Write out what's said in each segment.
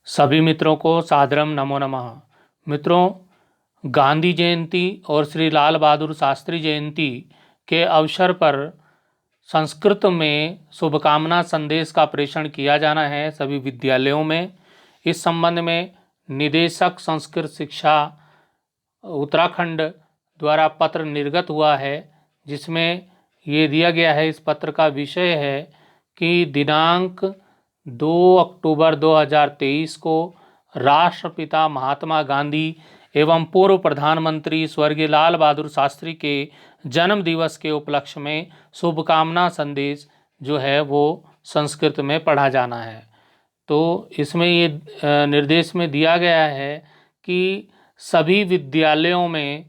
सभी मित्रों को सादरम नमो नमः। मित्रों, गांधी जयंती और श्री लाल बहादुर शास्त्री जयंती के अवसर पर संस्कृत में शुभकामना संदेश का प्रेषण किया जाना है सभी विद्यालयों में। इस संबंध में निदेशक संस्कृत शिक्षा उत्तराखंड द्वारा पत्र निर्गत हुआ है, जिसमें ये दिया गया है। इस पत्र का विषय है कि दिनांक 2 अक्टूबर 2023 को राष्ट्रपिता महात्मा गांधी एवं पूर्व प्रधानमंत्री स्वर्गीय लाल बहादुर शास्त्री के जन्म दिवस के उपलक्ष्य में शुभकामना संदेश जो है वो संस्कृत में पढ़ा जाना है। तो इसमें ये निर्देश में दिया गया है कि सभी विद्यालयों में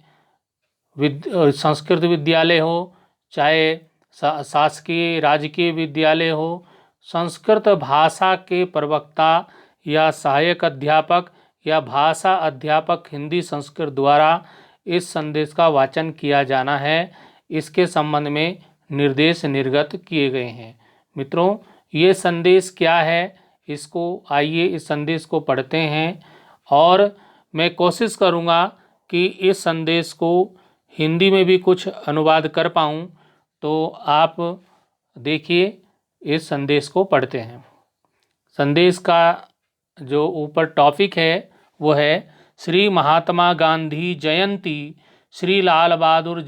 संस्कृत विद्यालय हो, चाहे शासकीय राजकीय विद्यालय हो, संस्कृत भाषा के प्रवक्ता या सहायक अध्यापक या भाषा अध्यापक हिंदी संस्कृत द्वारा इस संदेश का वाचन किया जाना है। इसके संबंध में निर्देश निर्गत किए गए हैं। मित्रों, ये संदेश क्या है, इसको आइए इस संदेश को पढ़ते हैं और मैं कोशिश करूँगा कि इस संदेश को हिंदी में भी कुछ अनुवाद कर पाऊँ। तो आप देखिए, इस संदेश को पढ़ते हैं। संदेश का जो ऊपर टॉपिक है वो है श्री महात्मा गांधी जयंती श्री लाल बहादुर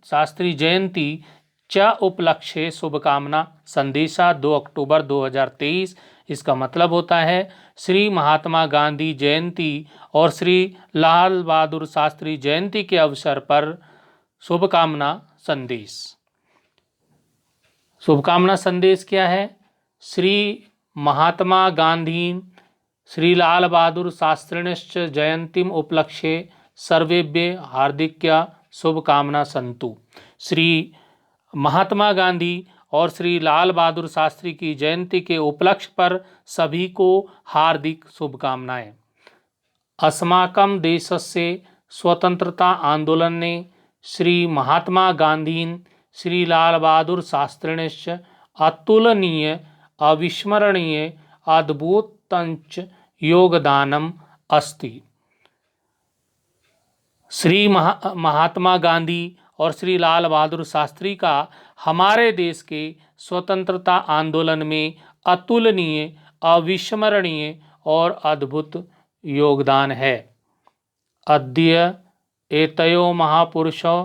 शास्त्री जयंती च उपलक्ष्ये शुभकामना संदेशा 2 अक्टूबर 2023। इसका मतलब होता है श्री महात्मा गांधी जयंती और श्री लाल बहादुर शास्त्री जयंती के अवसर पर शुभकामना संदेश। शुभकामना संदेश क्या है? श्री महात्मा गांधी श्री लाल बहादुर शास्त्रिणश्च जयंतीम उपलक्ष्ये सर्वेभ्य हार्दिक्या शुभकामना संतु। श्री महात्मा गांधी और श्री लाल बहादुर शास्त्री की जयंती के उपलक्ष्य पर सभी को हार्दिक शुभकामनाएं। अस्माकं देशस्य स्वतंत्रता आंदोलन ने श्री महात्मा गांधीन श्री लाल बहादुर शास्त्रिणश्च अतुलनीय अविस्मरणीय अद्भुतंच योगदानम अस्ति। श्री महात्मा गांधी और श्री लाल बहादुर शास्त्री का हमारे देश के स्वतंत्रता आंदोलन में अतुलनीय अविस्मरणीय और अद्भुत योगदान है। अद्य एतयो महापुरुषो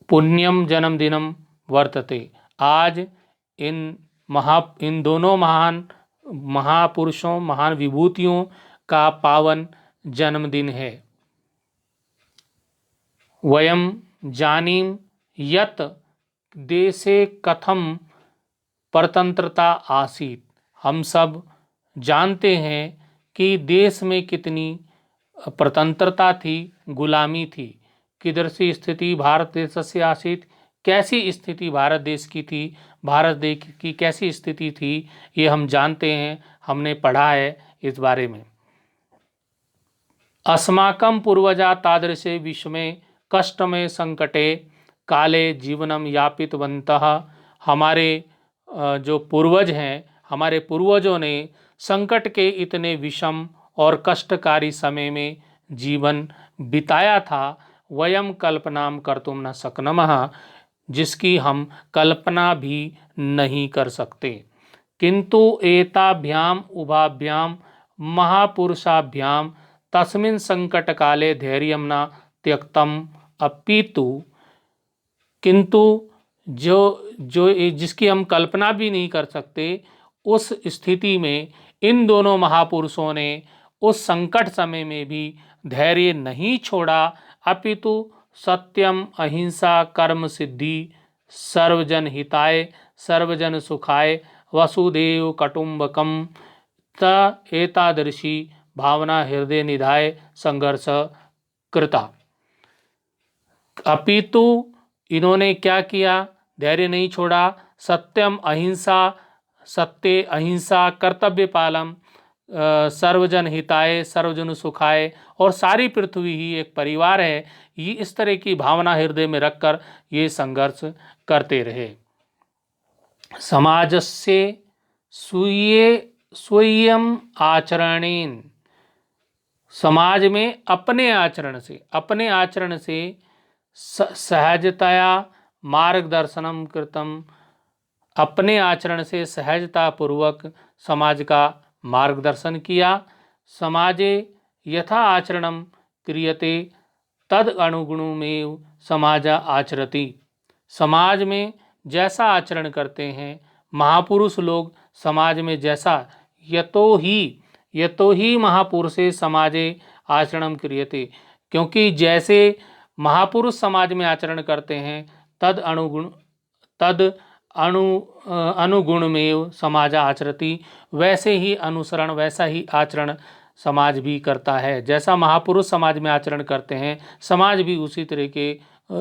पुण्यम जन्मदिनम वर्तते। आज इन दोनों महान महापुरुषों महान विभूतियों का पावन जन्मदिन है। वयम जानीम यत देशे कथम परतंत्रता आसीत। हम सब जानते हैं कि देश में कितनी परतंत्रता थी, गुलामी थी। कीदृशी स्थिति भारत देश से आसीत, कैसी स्थिति भारत देश की थी, भारत देश की कैसी स्थिति थी, ये हम जानते हैं, हमने पढ़ा है इस बारे में। अस्माकं पूर्वजा तादृशे विषमे कष्टमय संकटे काले जीवनम यापितवन्तः। हमारे जो पूर्वज हैं, हमारे पूर्वजों ने संकट के इतने विषम और कष्टकारी समय में जीवन बिताया था। वयम कल्पनाम कर्तुम न शक्नुमः, जिसकी हम कल्पना भी नहीं कर सकते। किंतु एताभ्याम उभाभ्याम महापुरुषाभ्याम तस्मिन् संकट काले धैर्यं न त्यक्तम अपितु। किंतु जो जिसकी हम कल्पना भी नहीं कर सकते, उस स्थिति में इन दोनों महापुरुषों ने उस संकट समय में भी धैर्य नहीं छोड़ा, अपितु सत्यम अहिंसा कर्म सिद्धि सर्वजन हिताय सर्वजन सुखाय वसुदेव कुटुंबकम त एतादृशी भावना हृदय निधाय संघर्ष कृता। अपितु इन्होंने क्या किया? धैर्य नहीं छोड़ा। सत्यम अहिंसा, सत्य अहिंसा कर्तव्य पालम सर्वजन हिताय सर्वजन सुखाय, और सारी पृथ्वी ही एक परिवार है, ये इस तरह की भावना हृदय में रखकर ये संघर्ष करते रहे। समाजस्य स्वीये स्वयं आचरणेन, समाज में अपने आचरण से सहजतया मार्गदर्शनम कृतम, अपने आचरण से सहजता पूर्वक समाज का मार्गदर्शन किया। समाजे यथा आचरणम क्रियते तद अनुगुणमेव समाज आचरति, समाज में जैसा आचरण करते हैं महापुरुष लोग समाज में जैसा, यतो ही महापुरुषे समाजे आचरणम क्रियते, क्योंकि जैसे महापुरुष समाज में आचरण करते हैं तद अनुगुणमेव समाज आचरति, वैसे ही अनुसरण, वैसा ही आचरण समाज भी करता है। जैसा महापुरुष समाज में आचरण करते हैं समाज भी उसी तरह के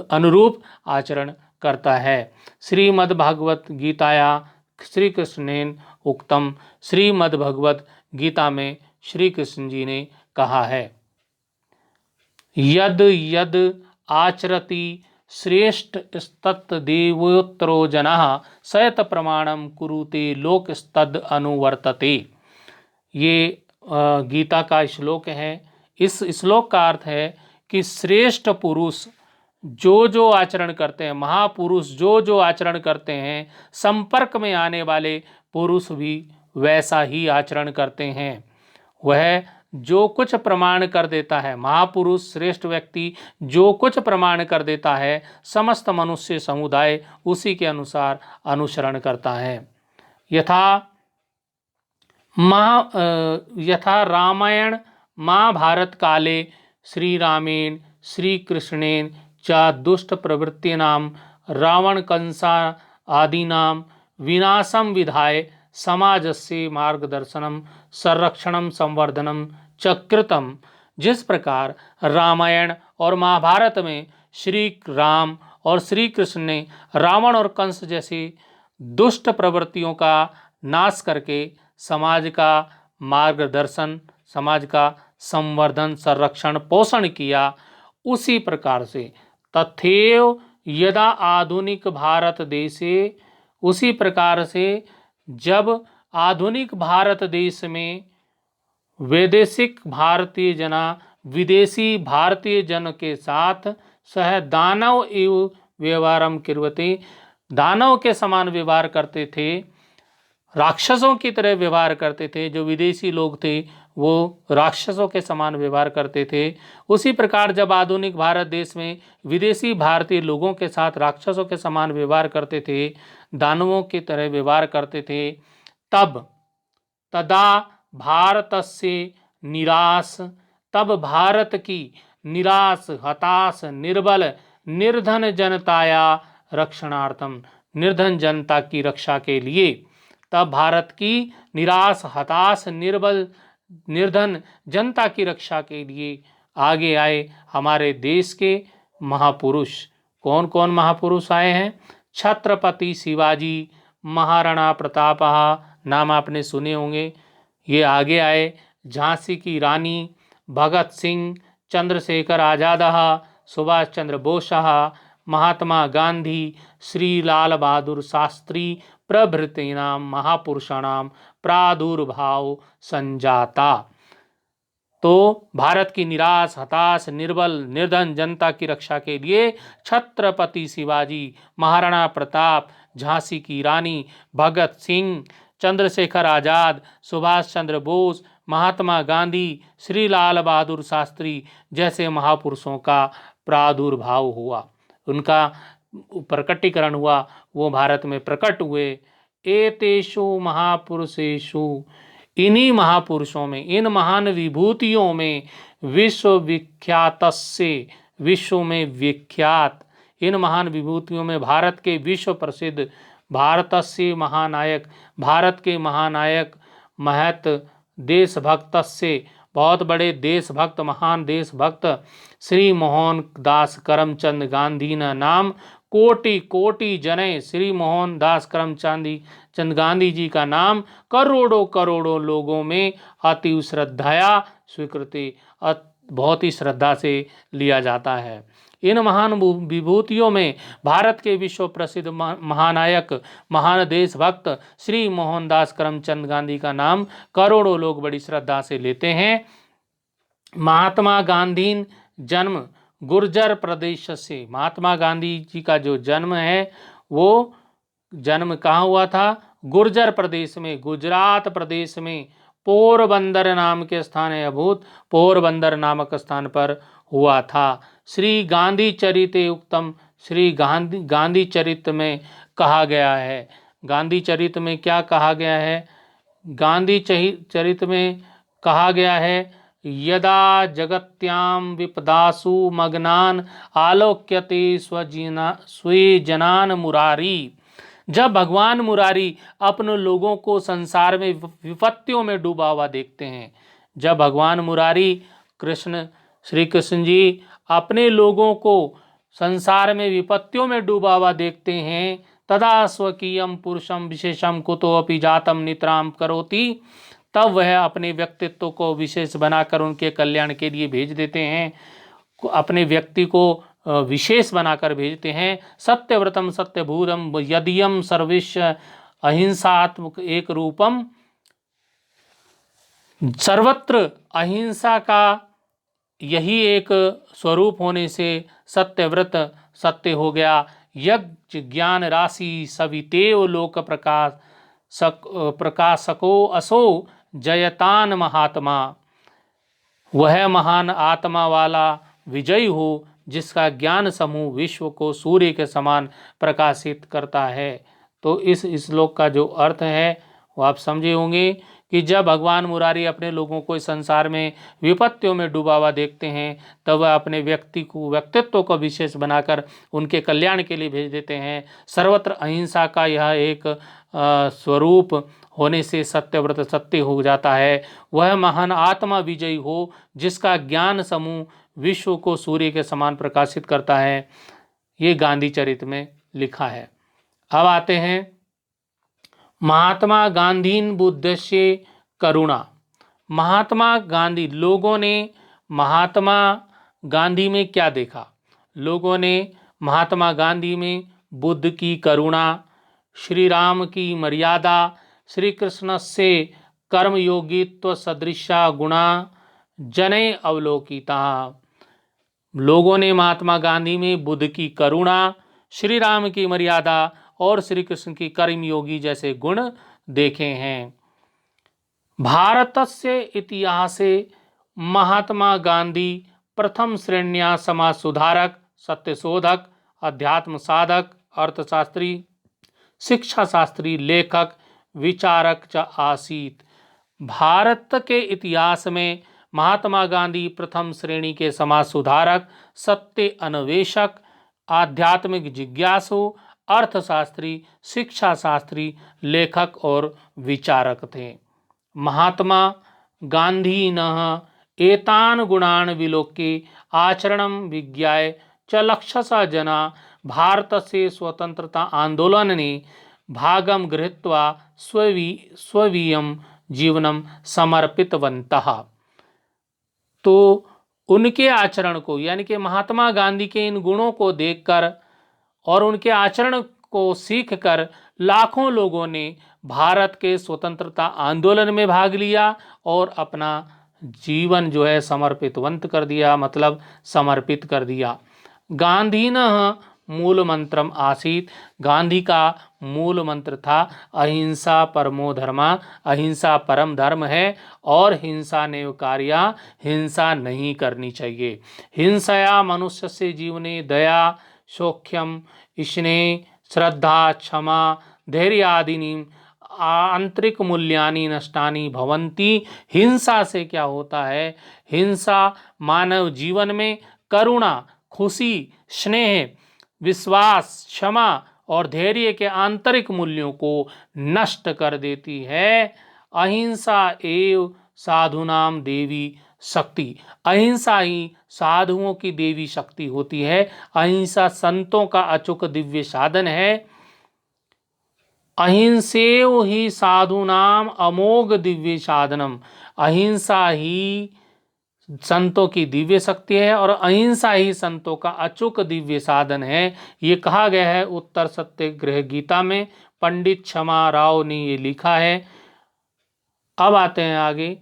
अनुरूप आचरण करता है। श्रीमद्भागवत गीताया श्री कृष्णेन उक्तम, श्रीमद्भगवत गीता में श्री कृष्ण जी ने कहा है, यद यद आचरति श्रेष्ठ स्तत् देवोत्तरो जनः सयत प्रमाणम कुरुते लोकस्तद अनुवर्तते। ये गीता का श्लोक है। इस श्लोक का अर्थ है कि श्रेष्ठ पुरुष जो जो आचरण करते हैं, महापुरुष जो जो आचरण करते हैं, संपर्क में आने वाले पुरुष भी वैसा ही आचरण करते हैं। वह जो कुछ प्रमाण कर देता है, महापुरुष श्रेष्ठ व्यक्ति जो कुछ प्रमाण कर देता है, समस्त मनुष्य समुदाय उसी के अनुसार अनुसरण करता है। यथा रामायण महाभारत काले श्री रामेण श्री कृष्णेन च दुष्ट प्रवृत्तीनां रावण कंसा आदीनां विनाशं विधाय समाजस्य मार्गदर्शनम संरक्षणम संवर्धनम चकृतम। जिस प्रकार रामायण और महाभारत में श्री राम और श्री कृष्ण ने रावण और कंस जैसी दुष्ट प्रवृत्तियों का नाश करके समाज का मार्गदर्शन, समाज का संवर्धन, संरक्षण, पोषण किया, उसी प्रकार से तथैव यदा आधुनिक भारत देशे, उसी प्रकार से जब आधुनिक भारत देश में वैदेशिक भारतीय जना विदेशी भारतीय जन के साथ सह दानव एवं व्यवहारम कुर्वते, दानव के समान व्यवहार करते थे, राक्षसों की तरह व्यवहार करते थे। जो विदेशी लोग थे वो राक्षसों के समान व्यवहार करते थे। उसी प्रकार जब आधुनिक भारत देश में विदेशी भारतीय लोगों के साथ राक्षसों के समान व्यवहार करते थे, दानवों की तरह व्यवहार करते थे, तदा भारतस्य निराश, तब भारत की निराश, हताश, निर्बल, निर्धन जनताया रक्षणार्थम, निर्धन जनता की रक्षा के लिए, तब भारत की निराश, हताश, निर्बल, निर्धन जनता की रक्षा के लिए आगे आए हमारे देश के महापुरुष। कौन कौन महापुरुष आए हैं? छत्रपति शिवाजी, महाराणा प्रताप, नाम आपने सुने होंगे, ये आगे आए। झांसी की रानी, भगत सिंह, चंद्रशेखर आजाद, सुभाष चंद्र बोस, महात्मा गांधी, श्री लाल बहादुर शास्त्री प्रभृतीनां महापुरुषाणां प्रादुर्भाव संजाता। तो भारत की निराश, हताश, निर्बल, निर्धन जनता की रक्षा के लिए छत्रपति शिवाजी, महाराणा प्रताप, झांसी की रानी, भगत सिंह, चंद्रशेखर आजाद, सुभाष चंद्र बोस, महात्मा गांधी, श्री लाल बहादुर शास्त्री जैसे महापुरुषों का प्रादुर्भाव हुआ, उनका प्रकटीकरण हुआ, वो भारत में प्रकट हुए। एतेषु महापुरुषेषु, इन्हीं महापुरुषों में, इन महान विभूतियों में, विश्वविख्यातस्य, विश्व में विख्यात, इन महान विभूतियों में भारत के विश्व प्रसिद्ध, भारतस्य महानायक, भारत के महानायक, महत देशभक्तस्य, बहुत बड़े देशभक्त, महान देशभक्त श्री मोहनदास करमचंद गांधी नाम कोटि कोटि जने, श्री मोहनदास करमचंद गांधी जी का नाम करोड़ों करोड़ों लोगों में अति श्रद्धाया स्वीकृति, बहुत ही श्रद्धा से लिया जाता है। इन महान विभूतियों में भारत के विश्व प्रसिद्ध महानायक महान देशभक्त श्री मोहनदास करमचंद गांधी का नाम करोड़ों लोग बड़ी श्रद्धा से लेते हैं। महात्मा गांधी जन्म गुर्जर प्रदेश से, महात्मा गांधी जी का जो जन्म है वो जन्म कहाँ हुआ था? गुर्जर प्रदेश में, गुजरात प्रदेश में पोरबंदर नाम के स्थान है, अभूत पोरबंदर नामक स्थान पर हुआ था। श्री गांधी चरित उत्तम, श्री गांधी चरित में कहा गया है, गांधी चरित में क्या कहा गया है? गांधी चरित में कहा गया है यदा जगत्याम विपदासु मग्नान आलोक्यते स्वे जनान मुरारी। जब भगवान मुरारी अपने लोगों को संसार में विपत्तियों में डूबा हुआ देखते हैं, जब भगवान मुरारी श्री कृष्ण जी अपने लोगों को संसार में विपत्तियों में डूबा हुआ देखते हैं, तदा स्वकीयम पुरुषम विशेषम कुतो अपि जातम नितराम करोति, तब वह अपने व्यक्तित्व को विशेष बनाकर उनके कल्याण के लिए भेज देते हैं, अपने व्यक्ति को विशेष बनाकर भेजते हैं। सत्यव्रतम सत्यभूतम यदियम सर्विश अहिंसात्मक एक रूपम, सर्वत्र अहिंसा का यही एक स्वरूप होने से सत्यव्रत सत्य हो गया। यज्ञ ज्ञान राशि सवितेव लोक प्रकाशको असो जयतान महात्मा, वह महान आत्मा वाला विजयी हो जिसका ज्ञान समूह विश्व को सूर्य के समान प्रकाशित करता है। तो इस श्लोक का जो अर्थ है वो आप समझे होंगे कि जब भगवान मुरारी अपने लोगों को इस संसार में विपत्तियों में डूबा हुआ देखते हैं, तब वह अपने व्यक्तित्व को विशेष बनाकर उनके कल्याण के लिए भेज देते हैं। सर्वत्र अहिंसा का यह एक स्वरूप होने से सत्यव्रत सत्य हो जाता है। वह महान आत्मा विजयी हो जिसका ज्ञान समूह विश्व को सूर्य के समान प्रकाशित करता है। ये गांधी चरित में लिखा है। अब आते हैं महात्मा गांधीन बुद्धस्य करुणा। महात्मा गांधी, लोगों ने महात्मा गांधी में क्या देखा? लोगों ने महात्मा गांधी में बुद्ध की करुणा, श्री राम की मर्यादा, श्री कृष्ण से कर्मयोगित्व सदृशा गुणा जने अवलोकिता। लोगों ने महात्मा गांधी में बुद्ध की करुणा, श्री राम की मर्यादा और श्री कृष्ण की कर्मयोगी जैसे गुण देखे हैं। भारतस्य इतिहासे महात्मा गांधी प्रथम श्रेण्या समाज सुधारक, सत्यशोधक, अध्यात्म साधक, अर्थशास्त्री, शिक्षा शास्त्री, लेखक, विचारक च आसीत। भारत के इतिहास में महात्मा गांधी प्रथम श्रेणी के समाज सुधारक, सत्य अन्वेषक, आध्यात्मिक जिज्ञासु, अर्थशास्त्री, शिक्षा शास्त्री, लेखक और विचारक थे। महात्मा गांधी न एतान गुणान विलोक्य आचरणम विज्ञाय च लक्षसा जना भारत से स्वतंत्रता आंदोलन ने भागम गृहीत्वा स्ववीयम जीवनम समर्पितवन्तः। तो उनके आचरण को, यानी कि महात्मा गांधी के इन गुणों को देखकर और उनके आचरण को सीखकर लाखों लोगों ने भारत के स्वतंत्रता आंदोलन में भाग लिया और अपना जीवन जो है समर्पितवंत कर दिया, मतलब समर्पित कर दिया। गांधी न मूल मंत्रम आसीत, गांधी का मूल मंत्र था अहिंसा परमो धर्मा, अहिंसा परम धर्म है और हिंसा नैव कार्या, हिंसा नहीं करनी चाहिए। हिंसया मनुष्य से जीवने दया सौख्यम स्नेह श्रद्धा क्षमा धैर्य आदि आंतरिक मूल्यानि नष्टानि भवन्ति। हिंसा से क्या होता है? हिंसा मानव जीवन में करुणा, खुशी, स्नेह, विश्वास, क्षमा और धैर्य के आंतरिक मूल्यों को नष्ट कर देती है। अहिंसा एव साधुनाम देवी शक्ति, अहिंसा ही साधुओं की देवी शक्ति होती है। अहिंसा संतों का अचूक दिव्य साधन है। अहिंसेव ही साधुनाम अमोघ दिव्य साधनम, अहिंसा ही संतों की दिव्य शक्ति है और अहिंसा ही संतों का अचूक दिव्य साधन है। ये कहा गया है उत्तर सत्याग्रह गीता में, पंडित क्षमा राव ने ये लिखा है। अब आते हैं आगे।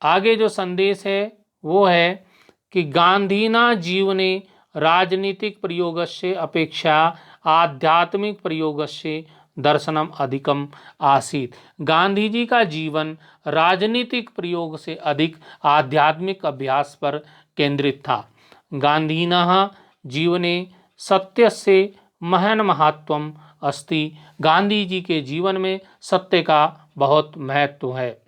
आगे जो संदेश है वो है कि गांधीना जीवने राजनीतिक प्रयोगस्य अपेक्षा आध्यात्मिक प्रयोगस्य दर्शनम अधिकम आसीत। गांधी जी का जीवन राजनीतिक प्रयोग से अधिक आध्यात्मिक अभ्यास पर केंद्रित था। गांधीनः जीवने सत्यस्य महन महत्वम अस्ति। गांधी जी के जीवन में सत्य का बहुत महत्व है।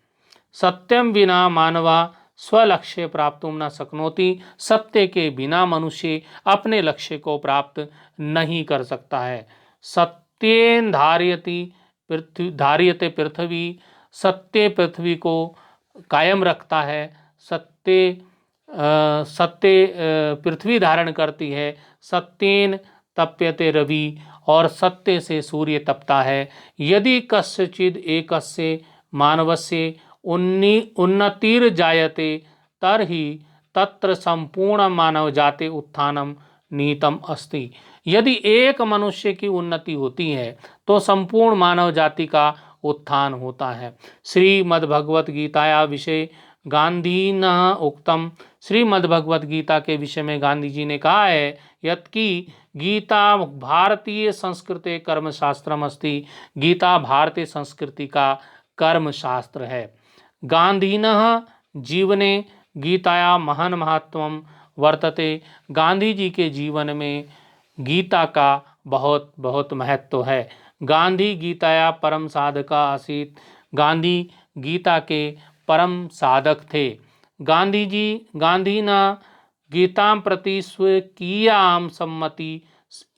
सत्यम विना मानवा स्वलक्ष्य प्राप्तुम न शक्नोति। सत्य के बिना मनुष्य अपने लक्ष्य को प्राप्त नहीं कर सकता है। सत्येन धार्यते पृथ्वी। सत्य पृथ्वी को कायम रखता है। सत्य पृथ्वी धारण करती है। सत्येन तप्यते रवि। और सत्य से सूर्य तपता है। यदि कस्यचिद एकस्य मानवस्य उन्नतिर् जायते तर्हि तत्र संपूर्ण मानव जाति उत्थानम नीतम अस्ति। यदि एक मनुष्य की उन्नति होती है तो संपूर्ण मानव जाति का उत्थान होता है। श्रीमद्भगवत गीताया विषय गांधी न उक्तम। श्रीमद्भगवत गीता के विषय में गांधी जी ने कहा है यत्कि गीता भारतीय संस्कृति कर्मशास्त्रम अस्ति। गीता भारतीय संस्कृति का कर्मशास्त्र है। गांधीनः जीवने गीताया महान महत्वम वर्तते। गांधी जी के जीवन में गीता का बहुत बहुत महत्व है। गांधी गीताया परम साधका आसीत। गांधी गीता के परम साधक थे। गांधी न गीता प्रति स्वकीयाम सम्मति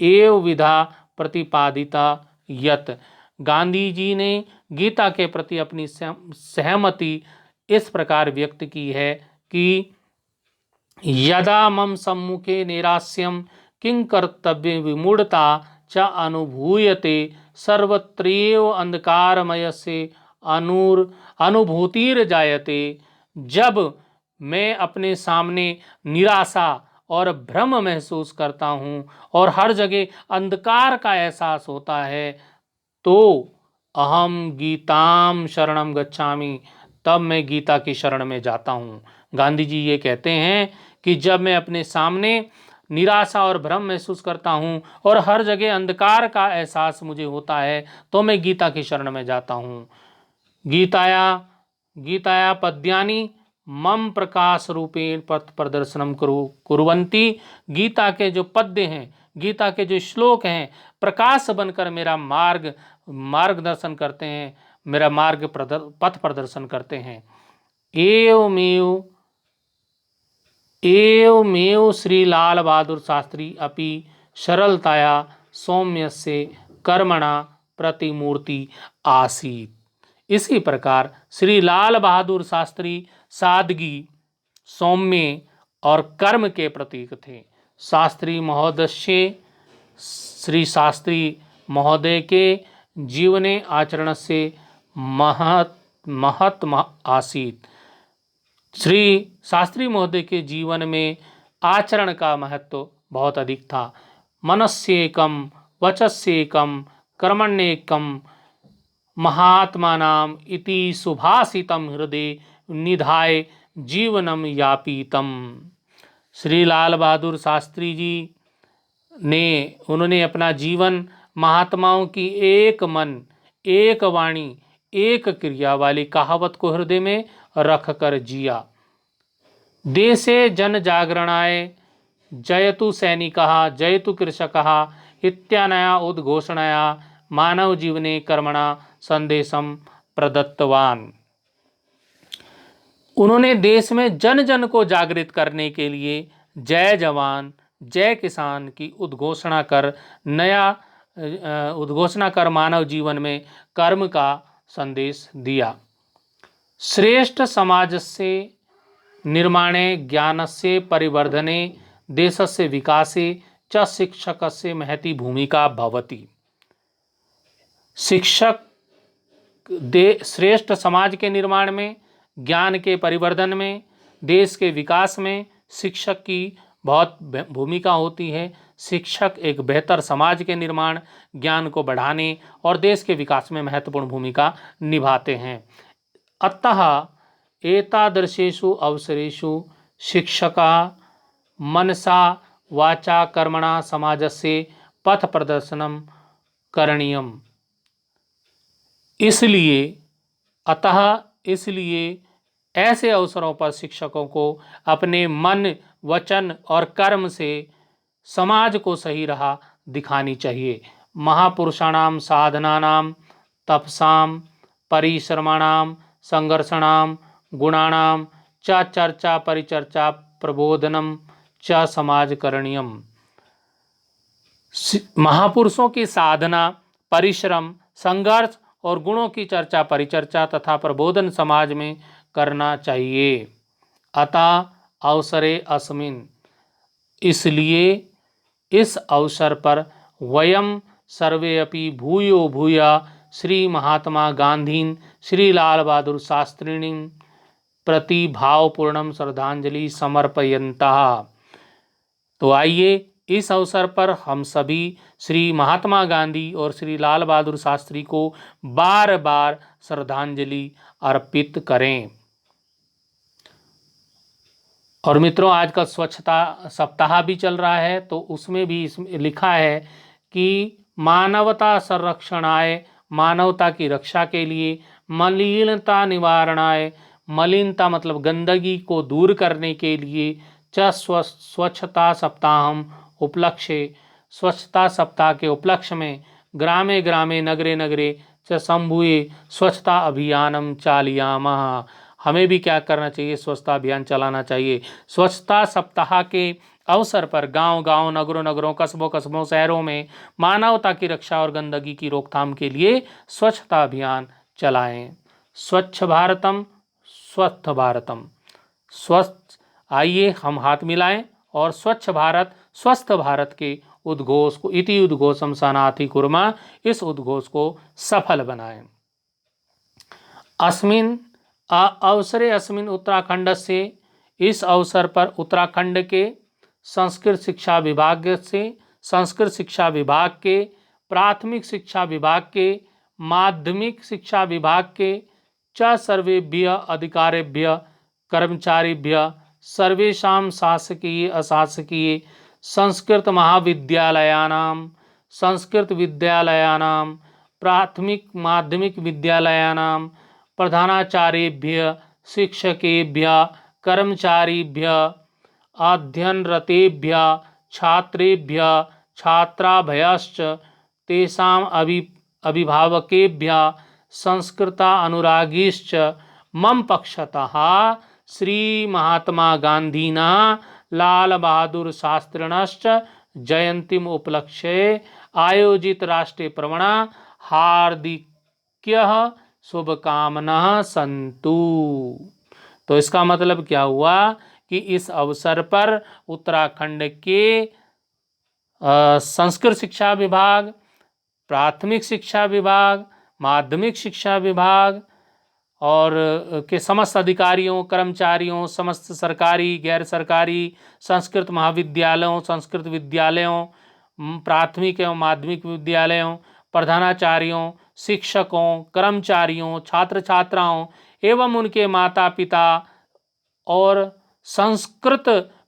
एव विधा प्रतिपादिता यत। गांधी जी ने गीता के प्रति अपनी सहमति इस प्रकार व्यक्त की है कि यदा मम सम्मुखे नैरास्यम किं कर्तव्य विमूढ़ता च अनुभूयते सर्वत्रैव अंधकारमयस्य अनुभूतिर जायते। जब मैं अपने सामने निराशा और भ्रम महसूस करता हूँ और हर जगह अंधकार का एहसास होता है तो अहम गीताम शरणम गच्छामि। तब मैं गीता की शरण में जाता हूँ। गांधी जी ये कहते हैं कि जब मैं अपने सामने निराशा और भ्रम महसूस करता हूँ और हर जगह अंधकार का एहसास मुझे होता है तो मैं गीता की शरण में जाता हूँ। गीताया पद्यानि मम प्रकाश रूपेण पथ प्रदर्शनम कुर्वन्ति। गीता के जो पद्य हैं, गीता के जो श्लोक हैं, प्रकाश बनकर मेरा मार्गदर्शन करते हैं, मेरा पथ प्रदर्शन करते हैं। एवमेव श्री लाल बहादुर शास्त्री अपि सरलताया सौम्यस्य कर्मणा प्रतिमूर्ति आसीत। इसी प्रकार श्री लाल बहादुर शास्त्री सादगी, सौम्य और कर्म के प्रतीक थे। श्री शास्त्री महोदय के जीवने आचरण से महत आसीत। श्री शास्त्री महोदय के जीवन में आचरण का महत्व बहुत अधिक था। मनस्येकम वचस्येकम कर्मण्येकम महात्मानाम इति सुभाषितम हृदय निधाय जीवनम यापितम। श्री लाल बहादुर शास्त्री जी उन्होंने अपना जीवन महात्माओं की एक मन, एक वाणी, एक क्रिया वाली कहावत को हृदय में रखकर जिया। देशे जन जागरणाय जयतु सैनिकः जयतु कृषकः इत्यानया उद्घोषणया मानव जीवने कर्मणा संदेशम प्रदत्तवान। उन्होंने देश में जन जन को जागृत करने के लिए जय जवान जय किसान की उद्घोषणा कर मानव जीवन में कर्म का संदेश दिया। श्रेष्ठ समाजस्य निर्माणे ज्ञानस्य परिवर्धने देशस्य विकासे च शिक्षकस्य महती भूमिका भवति। शिक्षक श्रेष्ठ समाज के निर्माण में, ज्ञान के परिवर्धन में देश के विकास में शिक्षक की बहुत भूमिका होती है। शिक्षक एक बेहतर समाज के निर्माण, ज्ञान को बढ़ाने और देश के विकास में महत्वपूर्ण भूमिका निभाते हैं। अतः एतादृशेषु अवसरेषु शिक्षका मनसा वाचा कर्मणा समाजस्य पथ प्रदर्शनम करणीयम। इसलिए ऐसे अवसरों पर शिक्षकों को अपने मन, वचन और कर्म से समाज को सही राह दिखानी चाहिए। महापुरुषाणाम साधनानाम तपसाम परिश्रमाणाम संघर्षणाम गुणाणाम च चर्चा परिचर्चा प्रबोधनम च समाज करणीयम। महापुरुषों की साधना, परिश्रम, संघर्ष और गुणों की चर्चा परिचर्चा तथा प्रबोधन समाज में करना चाहिए। अतः अवसरे अस्मिन्, इसलिए इस अवसर पर वयम सर्वे अपि भूयो भूया श्री महात्मा गांधीन श्री लाल बहादुर शास्त्रिणीं प्रति भावपूर्णम श्रद्धांजलि समर्पयन्तः। तो आइए इस अवसर पर हम सभी श्री महात्मा गांधी और श्री लाल बहादुर शास्त्री को बार बार श्रद्धांजलि अर्पित करें। और मित्रों, आजकल स्वच्छता सप्ताह भी चल रहा है, तो उसमें भी इसमें लिखा है कि मानवता संरक्षणाय, मानवता की रक्षा के लिए, मलिनता निवारणाय, मलिनता मतलब गंदगी को दूर करने के लिए, च स्वच्छता सप्ताहम उपलक्ष्य, स्वच्छता सप्ताह के उपलक्ष्य में ग्रामे ग्रामे नगरे नगरे च संभूये स्वच्छता अभियानम चालयामः। हमें भी क्या करना चाहिए? स्वच्छता अभियान चलाना चाहिए। स्वच्छता सप्ताह के अवसर पर गांव गांव, नगरों नगरों, कस्बों कस्बों, शहरों में मानवता की रक्षा और गंदगी की रोकथाम के लिए स्वच्छता अभियान चलाएं। स्वच्छ भारतम स्वस्थ भारतम। स्वच्छ, आइए हम हाथ मिलाएं और स्वच्छ भारत स्वस्थ भारत के उद्घोष को, इति उद्घोषम सनाति कुर्मा, इस उद्घोष को सफल बनाएं। अस्मिन् अवसरे अस्मिन् उत्तराखंड से, इस अवसर पर उत्तराखंड के संस्कृत शिक्षा विभाग से, संस्कृत शिक्षा विभाग के, प्राथमिक शिक्षा विभाग के, माध्यमिक शिक्षा विभाग के च सर्वेभ्य अधिकारिभ्य कर्मचारीभ्य सर्वेषां शासकीय अशासकीय संस्कृत महाविद्यालयानां, संस्कृत विद्यालयानां, प्राथमिक माध्यमिक विद्यालयानां प्रधानाचार्येभ्य शिक्षकेभ्य कर्मचारीभ्य अध्ययनरतेभ्य छात्रेभ्य छात्राभ्यश्च तेषाम् अभिभावकेभ्य संस्कृतानुरागीश्च मम पक्षतः श्री महात्मा गांधीना लाल बहादुर शास्त्रिणश्च जयंतीम उपलक्ष्ये आयोजित राष्ट्रीय प्रवणा हार्दिक्यः शुभकामनाः सन्तु। तो इसका मतलब क्या हुआ कि इस अवसर पर उत्तराखंड के संस्कृत शिक्षा विभाग, प्राथमिक शिक्षा विभाग, माध्यमिक शिक्षा विभाग और के समस्त अधिकारियों, कर्मचारियों, समस्त सरकारी गैर सरकारी संस्कृत महाविद्यालयों, संस्कृत विद्यालयों, प्राथमिक एवं माध्यमिक विद्यालयों, प्रधानाचार्यों, शिक्षकों, कर्मचारियों, छात्र छात्राओं एवं उनके माता पिता और संस्कृत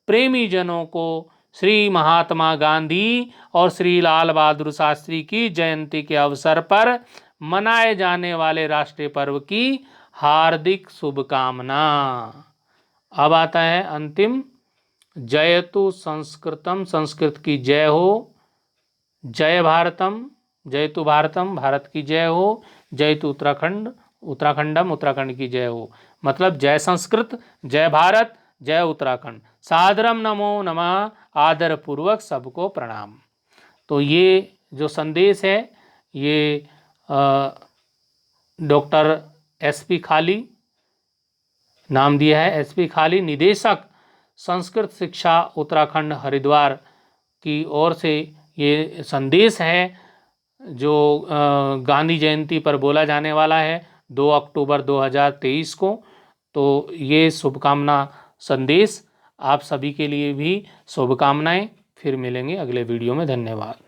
प्रेमी जनों को श्री महात्मा गांधी और श्री लाल बहादुर शास्त्री की जयंती के अवसर पर मनाए जाने वाले राष्ट्रीय पर्व की हार्दिक शुभकामना। अब आता है अंतिम, जयतु संस्कृतम, संस्कृत की जय हो, जय भारतम, जयतु भारतम, भारत की जय हो, जयतु उत्तराखंड, उत्तराखंडम, उत्तराखंड की जय हो। मतलब जय संस्कृत, जय भारत, जय उत्तराखंड। सादरम नमो नमः, आदर पूर्वक सबको प्रणाम। तो ये जो संदेश है ये डॉक्टर एसपी खाली, नाम दिया है एसपी खाली, निदेशक संस्कृत शिक्षा उत्तराखंड हरिद्वार की ओर से ये संदेश है जो गांधी जयंती पर बोला जाने वाला है 2 अक्टूबर 2023 को। तो ये शुभकामना संदेश। आप सभी के लिए भी शुभकामनाएं। फिर मिलेंगे अगले वीडियो में। धन्यवाद।